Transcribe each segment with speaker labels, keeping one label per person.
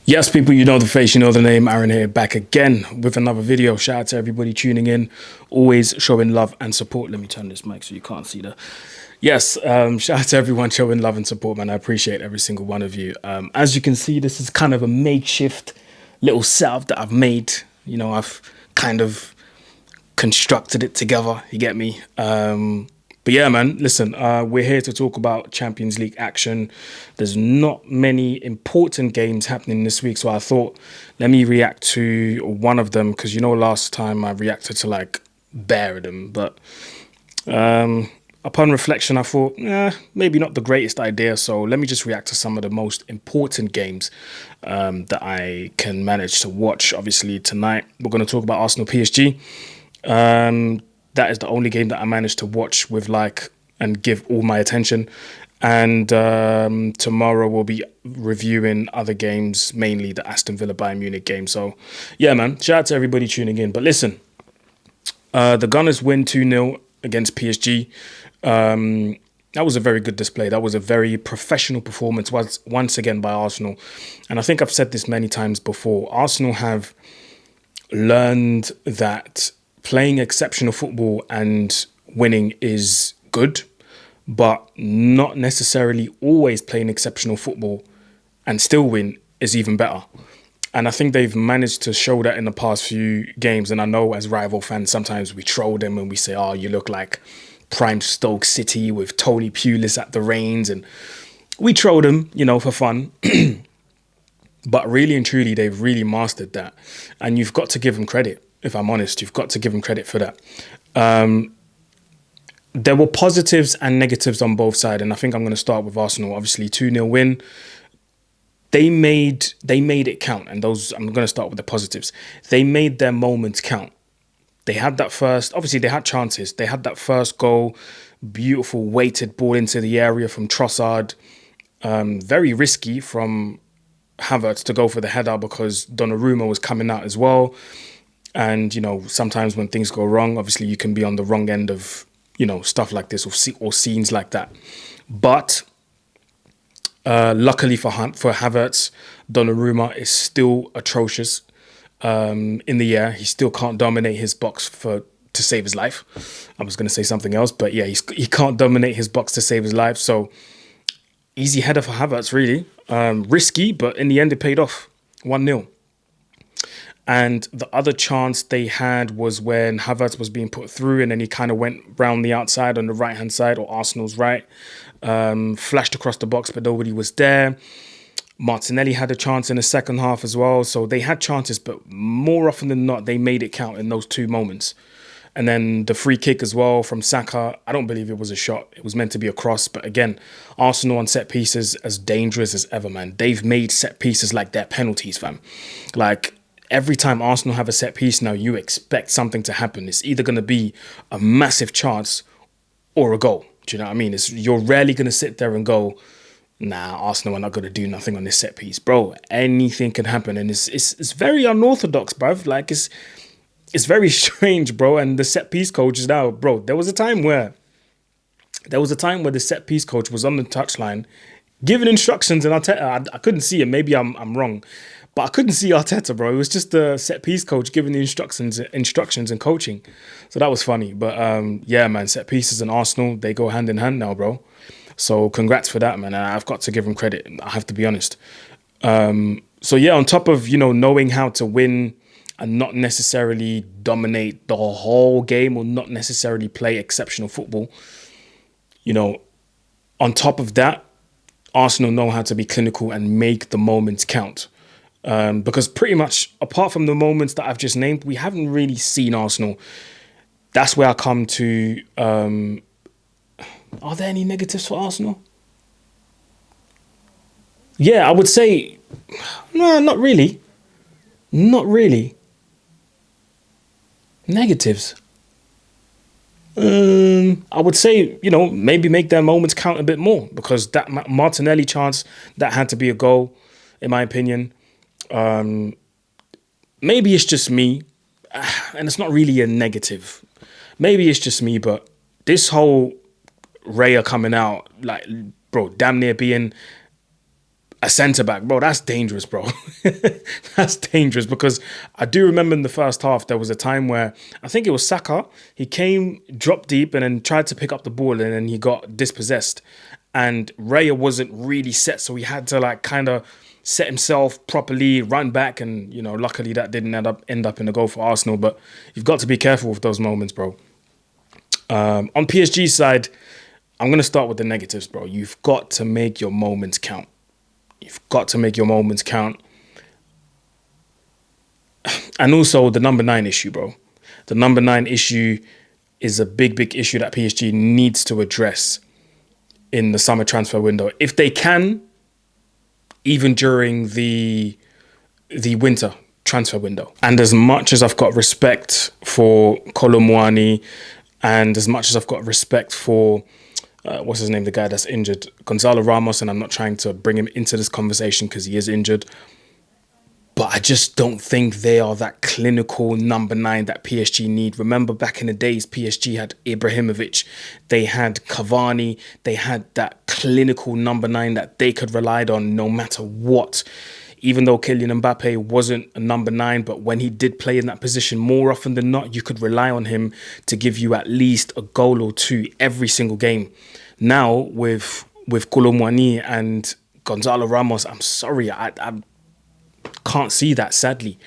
Speaker 1: Yes, people, you know the face, you know the name. Aaron here, back again with another video. Shout out to everybody tuning in, always showing love and support. Let me turn this mic so you can't see the. Yes, shout out to everyone showing love and support, man. I appreciate every single one of you. As you can see, this is kind of a makeshift little setup that I've made. You know, I've kind of constructed it together. You get me? But yeah, man, listen, we're here to talk about Champions League action. There's not many important games happening this week, so I thought, let me react to one of them, because you know last time I reacted to like bare of them. But upon reflection, I thought, maybe not the greatest idea. So let me just react to some of the most important games that I can manage to watch. Obviously, tonight we're going to talk about Arsenal PSG. That is the only game that I managed to watch with like and give all my attention. And tomorrow we'll be reviewing other games, mainly the Aston Villa Bayern Munich game. So yeah, man, shout out to everybody tuning in. But listen, the Gunners win 2-0 against PSG. That was a very good display. That was a very professional performance once again by Arsenal. And I think I've said this many times before. Arsenal have learned that playing exceptional football and winning is good, but not necessarily always playing exceptional football and still win is even better. And I think they've managed to show that in the past few games. And I know as rival fans, sometimes we troll them and we say, oh, you look like prime Stoke City with Tony Pulis at the reins. And we troll them, you know, for fun. But really and truly, they've really mastered that. And you've got to give them credit. If I'm honest, you've got to give them credit for that. There were positives and negatives on both sides, and I think I'm going to start with Arsenal. Obviously, 2-0 win. They made it count, and those I'm going to start with the positives. They made their moments count. They had that first. Obviously, they had chances. They had that first goal, beautiful weighted ball into the area from Trossard. Very risky from Havertz to go for the header because Donnarumma was coming out as well. And, you know, sometimes when things go wrong, obviously you can be on the wrong end of, you know, stuff like this or scenes like that. But luckily for Havertz, Donnarumma is still atrocious in the air. He still can't dominate his box to save his life. I was going to say something else, but yeah, he can't dominate his box to save his life. So easy header for Havertz, really. Risky, but in the end it paid off. 1-0. And the other chance they had was when Havertz was being put through and then he kind of went round the outside on the right-hand side, or Arsenal's right, flashed across the box, but nobody was there. Martinelli had a chance in the second half as well. So they had chances, but more often than not, they made it count in those two moments. And then the free kick as well from Saka, I don't believe it was a shot. It was meant to be a cross. But again, Arsenal on set pieces, as dangerous as ever, man. They've made set pieces like their penalties, fam. Like, every time Arsenal have a set piece now, you expect something to happen. It's either going to be a massive chance or a goal. Do you know what I mean? You're rarely going to sit there and go, nah, Arsenal are not going to do nothing on this set piece. Bro, anything can happen. And it's very unorthodox, bruv. Like, it's very strange, bro. And the set piece coach is now, bro, there was a time where the set piece coach was on the touchline giving instructions, and I couldn't see it. Maybe I'm wrong. But I couldn't see Arteta, bro. It was just the set-piece coach giving the instructions and coaching. So that was funny. But yeah, man, set pieces and Arsenal, they go hand in hand now, bro. So congrats for that, man. I've got to give him credit. I have to be honest. So yeah, on top of, you know, knowing how to win and not necessarily dominate the whole game or not necessarily play exceptional football, you know, on top of that, Arsenal know how to be clinical and make the moments count. Because pretty much, apart from the moments that I've just named, we haven't really seen Arsenal. That's where I come to, are there any negatives for Arsenal? Yeah, I would say, no, not really. Not really. Negatives. I would say, you know, maybe make their moments count a bit more, because that Martinelli chance, that had to be a goal, in my opinion. Maybe it's just me, and it's not really a negative. Maybe it's just me, but this whole Raya coming out, like, bro, damn near being a centre back, bro, that's dangerous, bro. That's dangerous because I do remember in the first half there was a time where I think it was Saka. He came, dropped deep, and then tried to pick up the ball, and then he got dispossessed. And Raya wasn't really set, so he had to like kind of set himself properly, run back, and luckily that didn't end up in a goal for Arsenal. But you've got to be careful with those moments, bro. On PSG's side, I'm gonna start with the negatives, bro. You've got to make your moments count. You've got to make your moments count. And also the number 9 issue, bro. The number 9 issue is a big, big issue that PSG needs to address in the summer transfer window. If they can, even during the winter transfer window. And as much as I've got respect for Kolo Muani, and as much as I've got respect for what's his name, the guy that's injured, Gonzalo Ramos, and I'm not trying to bring him into this conversation because he is injured, but I just don't think they are that clinical number 9 that PSG need. Remember back in the days, PSG had Ibrahimovic, they had Cavani, they had that clinical number 9 that they could rely on no matter what. Even though Kylian Mbappe wasn't a number 9, but when he did play in that position, more often than not, you could rely on him to give you at least a goal or 2 every single game. Now, with Kolo Muani and Gonzalo Ramos, I'm sorry, I can't see that, sadly.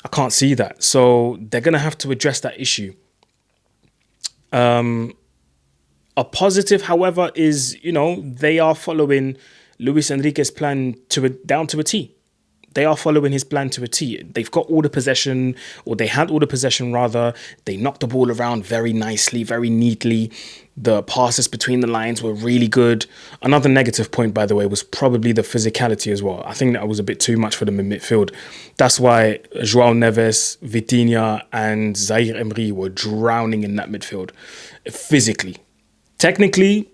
Speaker 1: I can't see that. So they're going to have to address that issue. A positive, however, is, they are following Luis Enrique's plan down to a T. They are following his plan to a T. They've got all the possession, or they had all the possession rather. They knocked the ball around very nicely, very neatly. The passes between the lines were really good. Another negative point, by the way, was probably the physicality as well. I think that was a bit too much for them in midfield. That's why João Neves, Vitinha, and Zaire Emery were drowning in that midfield physically. Technically,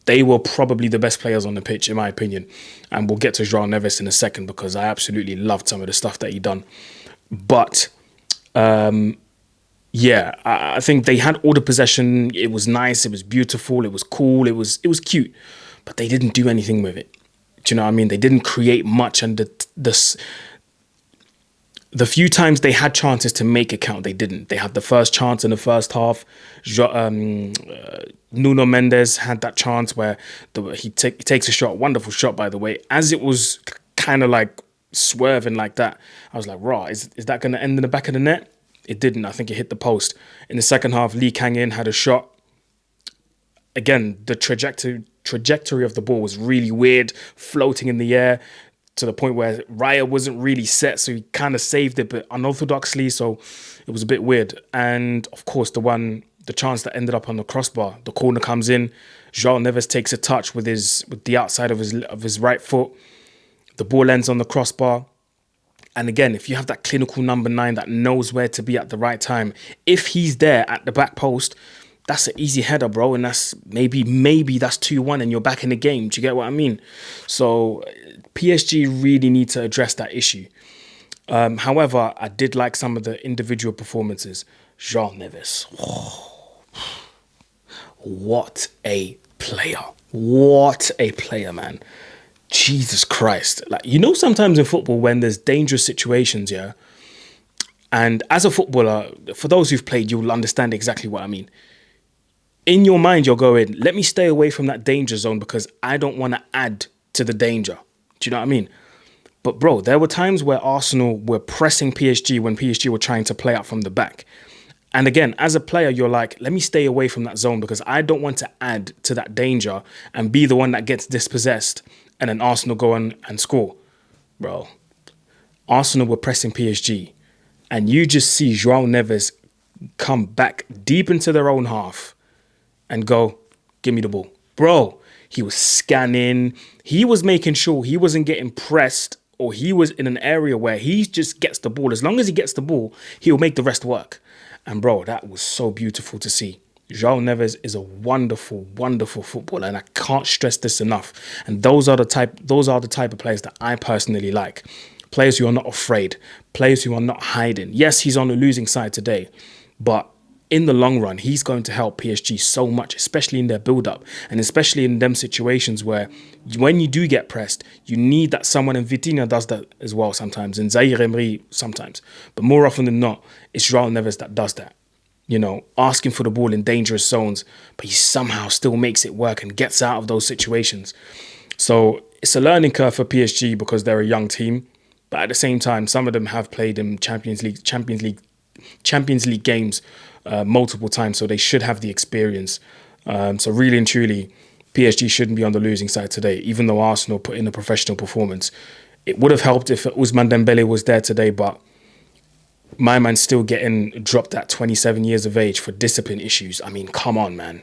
Speaker 1: they were probably the best players on the pitch, in my opinion. And we'll get to João Neves in a second because I absolutely loved some of the stuff that he done. But, I think they had all the possession. It was nice. It was beautiful. It was cool. It was cute. But they didn't do anything with it. Do you know what I mean? They didn't create much. And the few times they had chances to make it count, they didn't. They had the first chance in the first half. Nuno Mendes had that chance where he takes a shot, wonderful shot, by the way. As it was kind of like swerving like that, I was like, raw, is that going to end in the back of the net? It didn't. I think it hit the post. In the second half, Lee Kang-in had a shot. Again, the trajectory of the ball was really weird, floating in the air, to the point where Raya wasn't really set, so he kind of saved it, but unorthodoxly, so it was a bit weird. And of course, the chance that ended up on the crossbar, the corner comes in, João Neves takes a touch with the outside of his right foot, the ball ends on the crossbar. And again, if you have that clinical number 9 that knows where to be at the right time, if he's there at the back post, that's an easy header, bro. And that's maybe that's 2-1 and you're back in the game. Do you get what I mean? So PSG really need to address that issue. However, I did like some of the individual performances. João Neves. Oh, what a player. What a player, man. Jesus Christ. Like, sometimes in football when there's dangerous situations, yeah, and as a footballer, for those who've played, you'll understand exactly what I mean. In your mind, you're going, let me stay away from that danger zone because I don't want to add to the danger. Do you know what I mean? But bro, there were times where Arsenal were pressing PSG when PSG were trying to play out from the back. And again, as a player, you're like, let me stay away from that zone because I don't want to add to that danger and be the one that gets dispossessed and then Arsenal go on and score. Bro, Arsenal were pressing PSG and you just see João Neves come back deep into their own half and go, give me the ball. Bro, he was scanning. He was making sure he wasn't getting pressed or he was in an area where he just gets the ball. As long as he gets the ball, he'll make the rest work. And bro, that was so beautiful to see. João Neves is a wonderful, wonderful footballer, and I can't stress this enough. And those are the type of players that I personally like. Players who are not afraid, players who are not hiding. Yes, he's on the losing side today, but in the long run, he's going to help PSG so much, especially in their build-up and especially in them situations where when you do get pressed, you need that someone, and Vitinha does that as well sometimes, and Zaire Emery sometimes. But more often than not, it's João Neves that does that. Asking for the ball in dangerous zones, but he somehow still makes it work and gets out of those situations. So it's a learning curve for PSG because they're a young team. But at the same time, some of them have played in Champions League games multiple times, so they should have the experience. So really and truly, PSG shouldn't be on the losing side today, even though Arsenal put in a professional performance. It would have helped if Ousmane Dembele was there today, but my man's still getting dropped at 27 years of age for discipline issues. I mean, come on, man.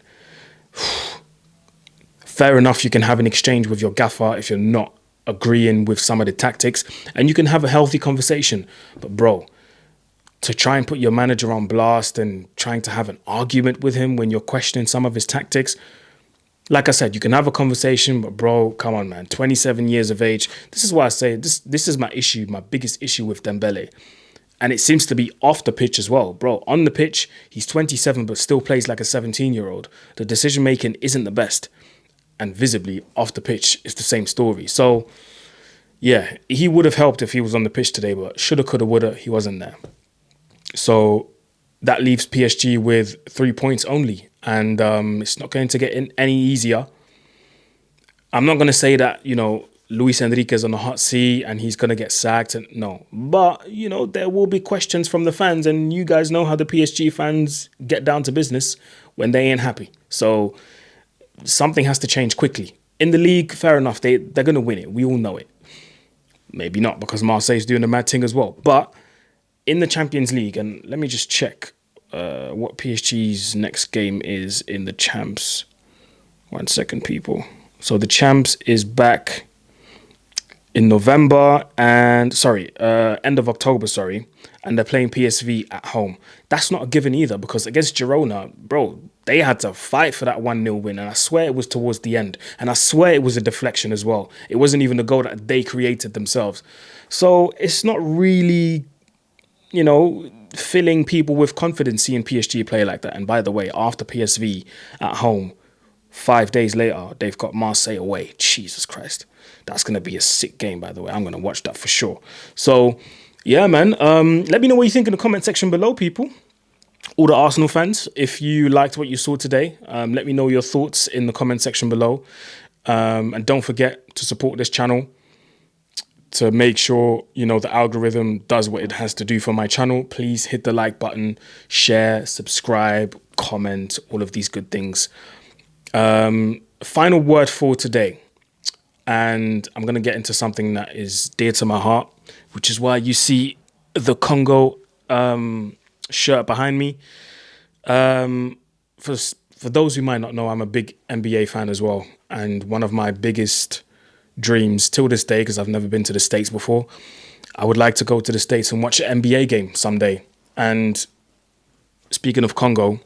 Speaker 1: Fair enough, you can have an exchange with your gaffer if you're not agreeing with some of the tactics, and you can have a healthy conversation. But bro, to try and put your manager on blast and trying to have an argument with him when you're questioning some of his tactics, like I said, you can have a conversation, but bro, come on, man. 27 years of age. This is why I say this is my issue, my biggest issue with Dembele. And it seems to be off the pitch as well. Bro, on the pitch, he's 27 but still plays like a 17-year-old. The decision-making isn't the best. And visibly, off the pitch, it's the same story. So, yeah, he would have helped if he was on the pitch today, but shoulda, coulda, woulda, he wasn't there. So that leaves PSG with 3 points only. And it's not going to get any easier. I'm not going to say that, Luis Enrique's on the hot seat and he's going to get sacked. And no. But, there will be questions from the fans. And you guys know how the PSG fans get down to business when they ain't happy. So something has to change quickly. In the league, fair enough, they're going to win it. We all know it. Maybe not, because Marseille's doing a mad thing as well. But in the Champions League, and let me just check what PSG's next game is in the Champs. 1 second, people. So the Champs is back in November and, end of October, and they're playing PSV at home. That's not a given either, because against Girona, bro, they had to fight for that 1-0 win, and I swear it was towards the end, and I swear it was a deflection as well. It wasn't even a goal that they created themselves. So it's not really, filling people with confidence seeing PSG play like that. And by the way, after PSV at home, 5 days later, they've got Marseille away. Jesus Christ. That's going to be a sick game, by the way. I'm going to watch that for sure. So, yeah, man. Let me know what you think in the comment section below, people. All the Arsenal fans, if you liked what you saw today, let me know your thoughts in the comment section below. And don't forget to support this channel to make sure, the algorithm does what it has to do for my channel. Please hit the like button, share, subscribe, comment, all of these good things. Final word for today. And I'm going to get into something that is dear to my heart, which is why you see the Congo shirt behind me. For those who might not know, I'm a big NBA fan as well. And one of my biggest dreams till this day, because I've never been to the States before, I would like to go to the States and watch an NBA game someday. And speaking of Congo,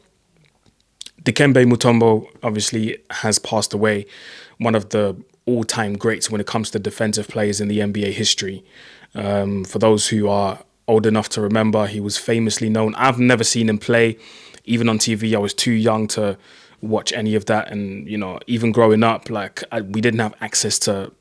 Speaker 1: Dikembe Mutombo obviously has passed away, one of the all-time greats when it comes to defensive players in the NBA history. For those who are old enough to remember, he was famously known. I've never seen him play, even on TV. I was too young to watch any of that. And, even growing up, we didn't have access to,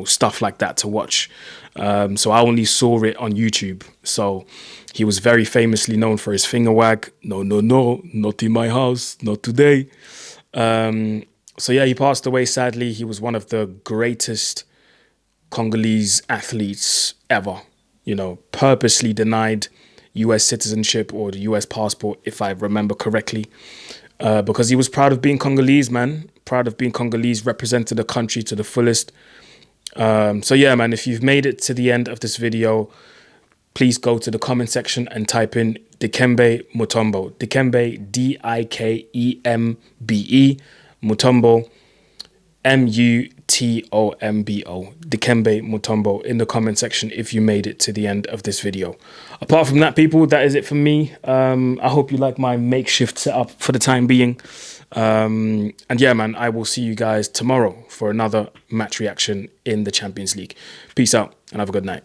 Speaker 1: stuff like that to watch. So I only saw it on YouTube. So he was very famously known for his finger wag. No, not in my house, not today. So yeah, he passed away sadly. He was one of the greatest Congolese athletes ever. Purposely denied US citizenship or the US passport, if I remember correctly, because he was proud of being Congolese, man. Proud of being Congolese, represented the country to the fullest. So yeah, man, if you've made it to the end of this video, please go to the comment section and type in Dikembe Mutombo. Dikembe, Dikembe, Mutombo, Mutombo. Dikembe Mutombo in the comment section if you made it to the end of this video. Apart from that, people, that is it for me. I hope you like my makeshift setup for the time being. And yeah, man, I will see you guys tomorrow for another match reaction in the Champions League. Peace out and have a good night.